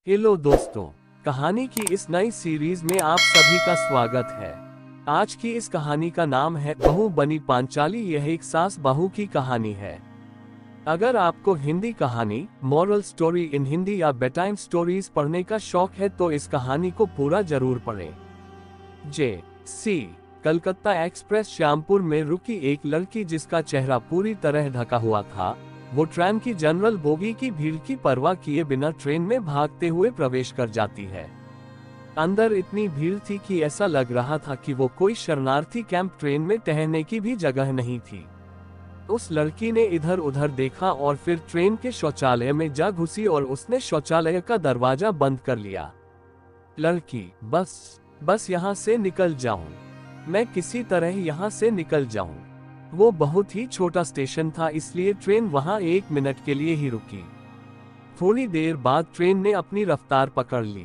Hello दोस्तों, कहानी की इस नई सीरीज में आप सभी का स्वागत है। आज की इस कहानी का नाम है बहू बनी पांचाली। यह एक सास बहू की कहानी है। अगर आपको हिंदी कहानी, मॉरल स्टोरी इन हिंदी या बेटाइम स्टोरीज पढ़ने का शौक है तो इस कहानी को पूरा जरूर पढ़ें। जे.सी. कलकत्ता एक्सप्रेस श्यामपुर में रुकी एक लड़की जिसका चेहरा पूरी तरह ढका हुआ था। वो ट्रेन की जनरल बोगी की भीड़ की परवाह किए बिना ट्रेन में भागते हुए प्रवेश कर जाती है। अंदर इतनी भीड़ थी कि ऐसा लग रहा था कि वो कोई शरणार्थी कैंप। ट्रेन में ठहरने की भी जगह नहीं थी। उस लड़की ने इधर उधर देखा और फिर ट्रेन के शौचालय में जा घुसी और उसने शौचालय का दरवाजा बंद कर लिया। लड़की, बस यहाँ से निकल जाऊं, मैं किसी तरह यहाँ से निकल जाऊं। वो बहुत ही छोटा स्टेशन था, इसलिए ट्रेन वहां 1 मिनट के लिए ही रुकी। थोड़ी देर बाद ट्रेन ने अपनी रफ्तार पकड़ ली।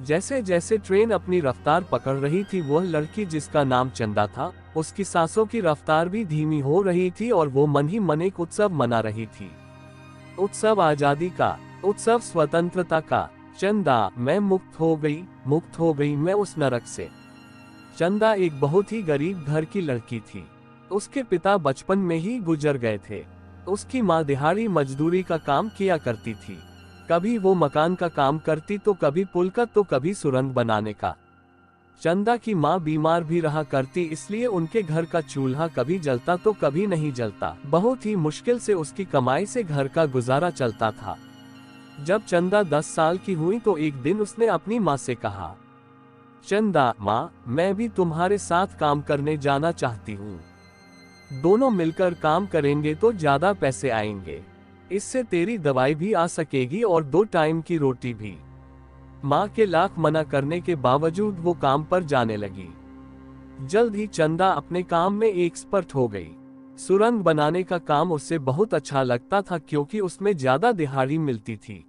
जैसे जैसे ट्रेन अपनी रफ्तार पकड़ रही थी, वह लड़की जिसका नाम चंदा था, उसकी सांसों की रफ्तार भी धीमी हो रही थी और वो मन ही मन एक उत्सव मना रही थी। उत्सव आजादी का, उत्सव स्वतंत्रता का। चंदा, मैं मुक्त हो गई मैं उस नरक से। चंदा एक बहुत ही गरीब घर की लड़की थी। उसके पिता बचपन में ही गुजर गए थे। उसकी माँ दिहाड़ी मजदूरी का काम किया करती थी। कभी वो मकान का काम करती तो कभी पुल का तो कभी सुरंग बनाने का। चंदा की माँ बीमार भी रहा करती, इसलिए उनके घर का चूल्हा कभी जलता तो कभी नहीं जलता। बहुत ही मुश्किल से उसकी कमाई से घर का गुजारा चलता था। जब चंदा 10 साल की हुई तो एक दिन उसने अपनी माँ से कहा, चंदा माँ, मैं भी तुम्हारे साथ काम करने जाना चाहती हूँ। दोनों मिलकर काम करेंगे तो ज्यादा पैसे आएंगे। इससे तेरी दवाई भी आ सकेगी और 2 टाइम की रोटी भी। माँ के लाख मना करने के बावजूद वो काम पर जाने लगी। जल्द ही चंदा अपने काम में एक्सपर्ट हो गई। सुरंग बनाने का काम उससे बहुत अच्छा लगता था क्योंकि उसमें ज्यादा दिहाड़ी मिलती थी।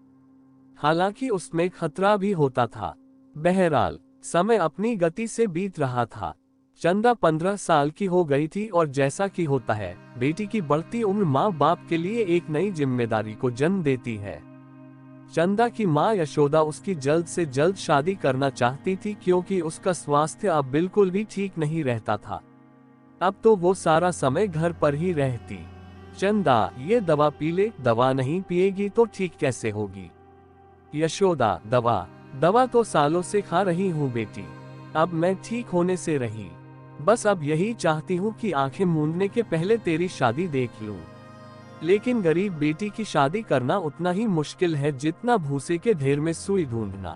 हालांकि उसमें खतरा भी होता था। बहरहाल समय अपनी गति से बीत रहा था। चंदा 15 साल की हो गई थी और जैसा कि होता है, बेटी की बढ़ती उम्र माँ बाप के लिए एक नई जिम्मेदारी को जन्म देती है। चंदा की माँ यशोदा उसकी जल्द से जल्द शादी करना चाहती थी क्योंकि उसका स्वास्थ्य अब बिल्कुल भी ठीक नहीं रहता था। अब तो वो सारा समय घर पर ही रहती। चंदा, ये दवा पी ले, दवा नहीं पिएगी तो ठीक कैसे होगी? यशोदा, दवा तो सालों से खा रही हूँ बेटी, अब मैं ठीक होने से रही। बस अब यही चाहती हूँ कि आंखें मूंदने के पहले तेरी शादी देख लूं। लेकिन गरीब बेटी की शादी करना उतना ही मुश्किल है जितना भूसे के ढेर में सुई ढूंढना।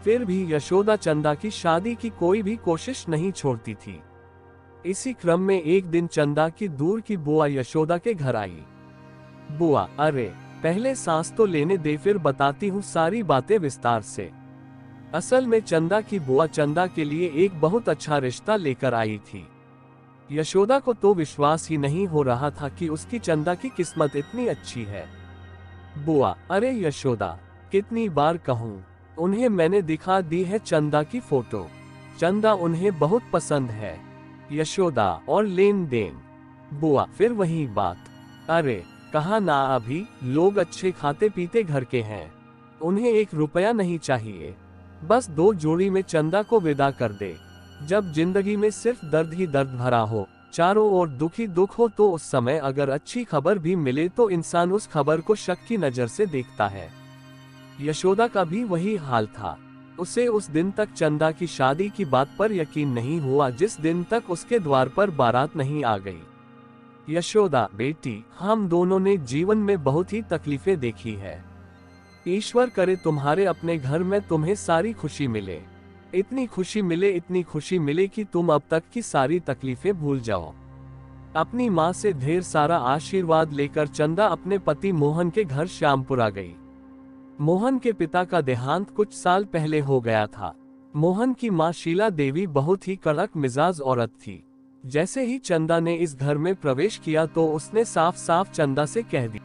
फिर भी यशोदा चंदा की शादी की कोई भी कोशिश नहीं छोड़ती थी। इसी क्रम में एक दिन चंदा की दूर की बुआ यशोदा के घर आई। बुआ, अरे पहले सांस तो लेने दे, फिर बताती हूँ सारी बातें विस्तार से। असल में चंदा की बुआ चंदा के लिए एक बहुत अच्छा रिश्ता लेकर आई थी। यशोदा को तो विश्वास ही नहीं हो रहा था कि उसकी चंदा की किस्मत इतनी अच्छी है। बुआ, अरे यशोदा, कितनी बार कहूँ, उन्हें मैंने दिखा दी है चंदा की फोटो। चंदा उन्हें बहुत पसंद है। यशोदा, और लेन देन? बुआ, फिर वही बात। अरे कहा ना, अभी लोग अच्छे खाते पीते घर के हैं, उन्हें 1 रुपया नहीं चाहिए। बस 2 जोड़ी में चंदा को विदा कर दे। जब जिंदगी में सिर्फ दर्द ही दर्द भरा हो, चारों ओर दुख ही दुख हो, तो उस समय अगर अच्छी खबर भी मिले तो इंसान उस खबर को शक की नजर से देखता है। यशोदा का भी वही हाल था। उसे उस दिन तक चंदा की शादी की बात पर यकीन नहीं हुआ जिस दिन तक उसके द्वार पर बारात नहीं आ गई। यशोदा, बेटी, हम दोनों ने जीवन में बहुत ही तकलीफें देखी है। ईश्वर करे तुम्हारे अपने घर में तुम्हें सारी खुशी मिले। इतनी खुशी मिले कि तुम अब तक की सारी तकलीफें भूल जाओ। अपनी माँ से ढेर सारा आशीर्वाद लेकर चंदा अपने पति मोहन के घर श्यामपुर आ गई। मोहन के पिता का देहांत कुछ साल पहले हो गया था। मोहन की माँ शीला देवी बहुत ही कड़क मिजाज औरत थी। जैसे ही चंदा ने इस घर में प्रवेश किया तो उसने साफ साफ चंदा से कह दिया,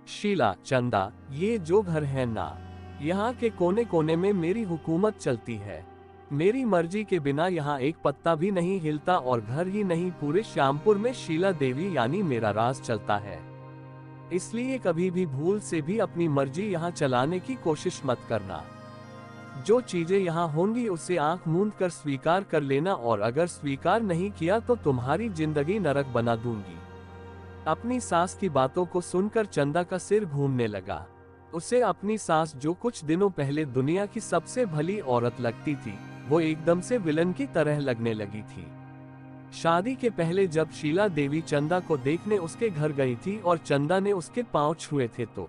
शीला, चंदा, ये जो घर है ना, यहाँ के कोने कोने में मेरी हुकूमत चलती है। मेरी मर्जी के बिना यहाँ एक पत्ता भी नहीं हिलता और घर ही नहीं पूरे श्यामपुर में शीला देवी यानी मेरा राज चलता है। इसलिए कभी भी भूल से भी अपनी मर्जी यहाँ चलाने की कोशिश मत करना। जो चीजें यहाँ होंगी उसे आंख मूंद कर स्वीकार कर लेना और अगर स्वीकार नहीं किया तो तुम्हारी जिंदगी नरक बना दूंगी। अपनी सास की बातों को सुनकर चंदा का सिर घूमने लगा। उसे अपनी सास जो कुछ दिनों पहले दुनिया की सबसे भली औरत लगती थी वो एकदम से विलन की तरह लगने लगी थी। शादी के पहले जब शीला देवी चंदा को देखने उसके घर गई थी और चंदा ने उसके पांव छुए थे तो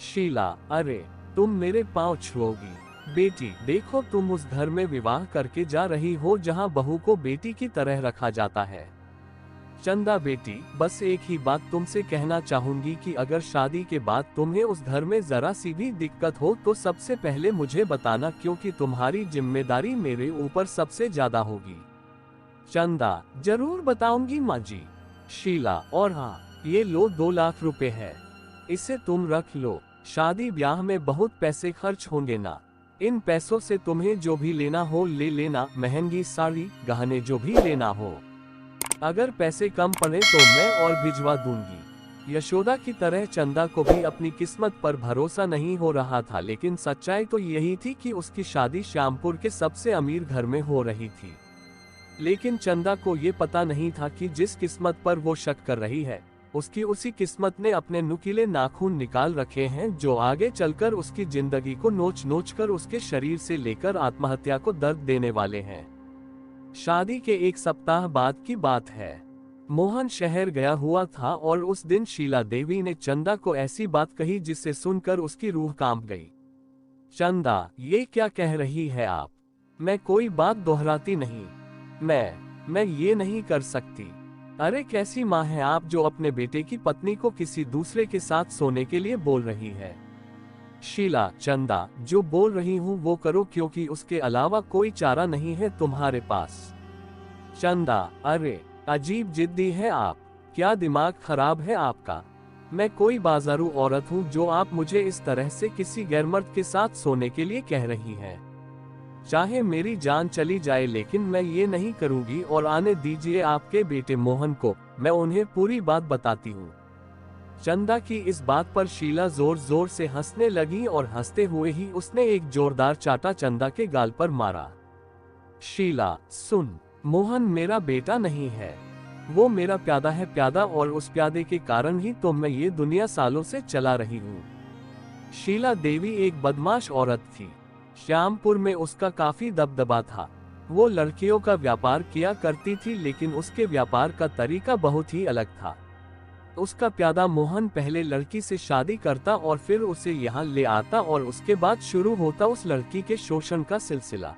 शीला, अरे तुम मेरे पांव छुओगी? बेटी देखो, तुम उस घर में विवाह करके जा रही हो जहां बहू को बेटी की तरह रखा जाता है। चंदा बेटी, बस एक ही बात तुमसे कहना चाहूंगी कि अगर शादी के बाद तुम्हें उस घर में जरा सी भी दिक्कत हो तो सबसे पहले मुझे बताना, क्योंकि तुम्हारी जिम्मेदारी मेरे ऊपर सबसे ज्यादा होगी। चंदा, जरूर बताऊंगी माँ जी। शीला, और हाँ, ये लो 2 लाख रुपए है, इसे तुम रख लो। शादी ब्याह में बहुत पैसे खर्च होंगे ना, इन पैसों से तुम्हें जो भी लेना हो ले लेना, महंगी साड़ी गहने जो भी लेना हो। अगर पैसे कम पड़े तो मैं और भिजवा दूंगी। यशोदा की तरह चंदा को भी अपनी किस्मत पर भरोसा नहीं हो रहा था, लेकिन सच्चाई तो यही थी कि उसकी शादी श्यामपुर के सबसे अमीर घर में हो रही थी। लेकिन चंदा को ये पता नहीं था कि जिस किस्मत पर वो शक कर रही है उसकी उसी किस्मत ने अपने नुकीले नाखून निकाल रखे हैं जो आगे चलकर उसकी जिंदगी को नोच नोच कर उसके शरीर से लेकर आत्महत्या को दर्द देने वाले हैं। शादी के 1 सप्ताह बाद की बात है। मोहन शहर गया हुआ था और उस दिन शीला देवी ने चंदा को ऐसी बात कही जिसे सुनकर उसकी रूह कांप गई। चंदा, ये क्या कह रही है आप? मैं कोई बात दोहराती नहीं। मैं ये नहीं कर सकती। अरे कैसी माँ है आप जो अपने बेटे की पत्नी को किसी दूसरे के साथ सोने के लिए बोल रही है? शीला, चंदा, जो बोल रही हूँ वो करो, क्योंकि उसके अलावा कोई चारा नहीं है तुम्हारे पास। चंदा, अरे अजीब जिद्दी है आप, क्या दिमाग खराब है आपका? मैं कोई बाजारू औरत हूँ जो आप मुझे इस तरह से किसी गैरमर्द के साथ सोने के लिए कह रही हैं? चाहे मेरी जान चली जाए लेकिन मैं ये नहीं करूंगी, और आने दीजिए आपके बेटे मोहन को, मैं उन्हें पूरी बात बताती हूँ। चंदा की इस बात पर शीला जोर जोर से हंसने लगी और हंसते हुए ही उसने एक जोरदार चाटा चंदा के गाल पर मारा। शीला, सुन, मोहन मेरा बेटा नहीं है, वो मेरा प्यादा है, प्यादा, और उस प्यादे के कारण ही तो मैं ये दुनिया सालों से चला रही हूँ। शीला देवी एक बदमाश औरत थी। श्यामपुर में उसका काफी दबदबा था। वो लड़कियों का व्यापार किया करती थी, लेकिन उसके व्यापार का तरीका बहुत ही अलग था। उसका प्यादा मोहन पहले लड़की से शादी करता और फिर उसे यहाँ ले आता और उसके बाद शुरू होता उस लड़की के शोषण का सिलसिला।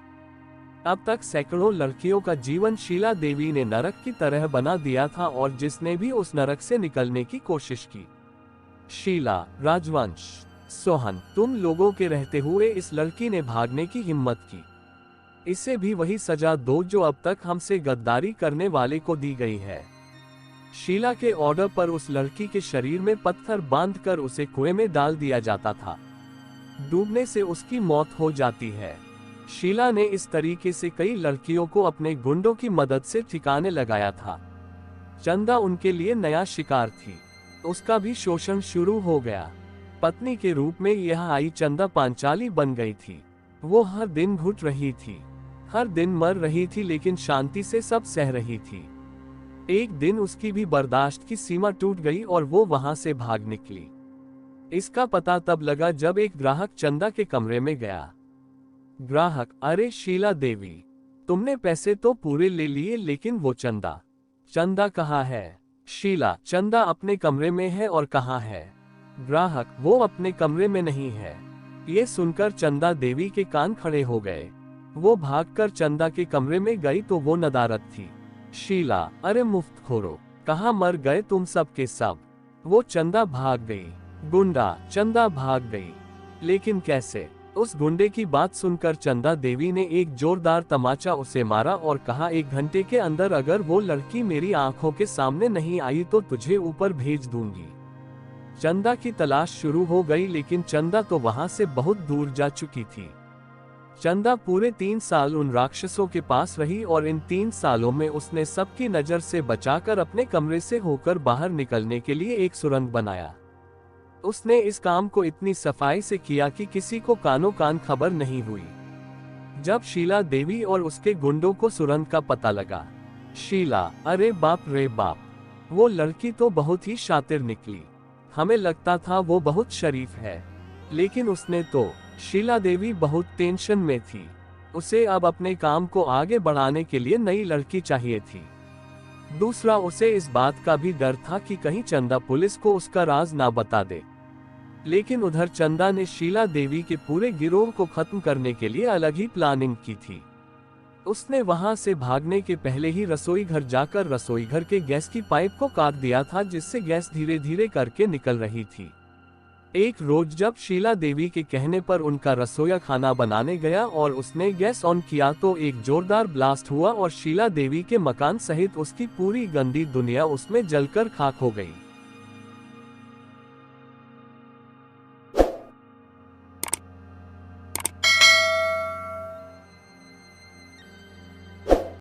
अब तक सैकड़ों लड़कियों का जीवन शीला देवी ने नरक की तरह बना दिया था और जिसने भी उस नरक से निकलने की कोशिश की। शीला, राजवंश, सोहन, तुम लोगों के रहते हुए इस लड़की ने भागने की हिम्मत की। इसे भी वही सजा दो जो अब तक हमसे गद्दारी करने वाले को दी गई है। शीला के ऑर्डर पर उस लड़की के शरीर में पत्थर बांधकर उसे कुएं में डाल दिया जाता था। डूबने से उसकी मौत हो जाती है। शीला ने इस तरीके से कई लड़कियों को अपने गुंडों की मदद से ठिकाने लगाया था। चंदा उनके लिए नया शिकार थी। उसका भी शोषण शुरू हो गया। पत्नी के रूप में यह आई चंदा पांचाली बन गई थी। वो हर दिन घुट रही थी, हर दिन मर रही थी, लेकिन शांति से सब सह रही थी। एक दिन उसकी भी बर्दाश्त की सीमा टूट गई और वो वहां से भाग निकली। इसका पता तब लगा जब एक ग्राहक चंदा के कमरे में गया। ग्राहक, अरे शीला देवी, तुमने पैसे तो पूरे ले लिए, लेकिन वो चंदा? चंदा कहाँ है? शीला, चंदा अपने कमरे में है। और कहाँ है? ग्राहक, वो अपने कमरे में नहीं है। ये सुनकर चंदा देवी के कान खड़े हो गए। वो भागकर चंदा के कमरे में गई तो वो नदारद थी। शीला, अरे मुफ्तखोरो, कहाँ मर गए तुम सब के सब? वो चंदा भाग गई। गुंडा, चंदा भाग गई, लेकिन कैसे? उस गुंडे की बात सुनकर चंदा देवी ने एक जोरदार तमाचा उसे मारा और कहा, 1 घंटे के अंदर अगर वो लड़की मेरी आंखों के सामने नहीं आई तो तुझे ऊपर भेज दूंगी। चंदा की तलाश शुरू हो गई, लेकिन चंदा तो वहां से बहुत दूर जा चुकी थी। चंदा पूरे 3 साल उन राक्षसों के पास रही और इन 3 सालों में उसने सबकी नजर से बचाकर अपने कमरे से होकर बाहर निकलने के लिए एक सुरंग बनाया। उसने इस काम को इतनी सफाई से किया कि किसी को कानो कान खबर नहीं हुई। जब शीला देवी और उसके गुंडों को सुरंग का पता लगा, शीला, अरे बाप रे बाप, वो लड़की तो बहुत ही शातिर निकली। हमें लगता था वो बहुत शरीफ है, लेकिन उसने तो। शीला देवी बहुत टेंशन में थी। उसे अब अपने काम को आगे बढ़ाने के लिए नई लड़की चाहिए थी। दूसरा, उसे इस बात का भी डर था कि कहीं चंदा पुलिस को उसका राज ना बता दे। लेकिन उधर चंदा ने शीला देवी के पूरे गिरोह को खत्म करने के लिए अलग ही प्लानिंग की थी। उसने वहां से भागने के पहले ही रसोई घर जाकर रसोई घर के गैस की पाइप को काट दिया था, जिससे गैस धीरे धीरे करके निकल रही थी। एक रोज जब शीला देवी के कहने पर उनका रसोईया खाना बनाने गया और उसने गैस ऑन किया तो एक जोरदार ब्लास्ट हुआ और शीला देवी के मकान सहित उसकी पूरी गंदी दुनिया उसमें जलकर खाक हो गई।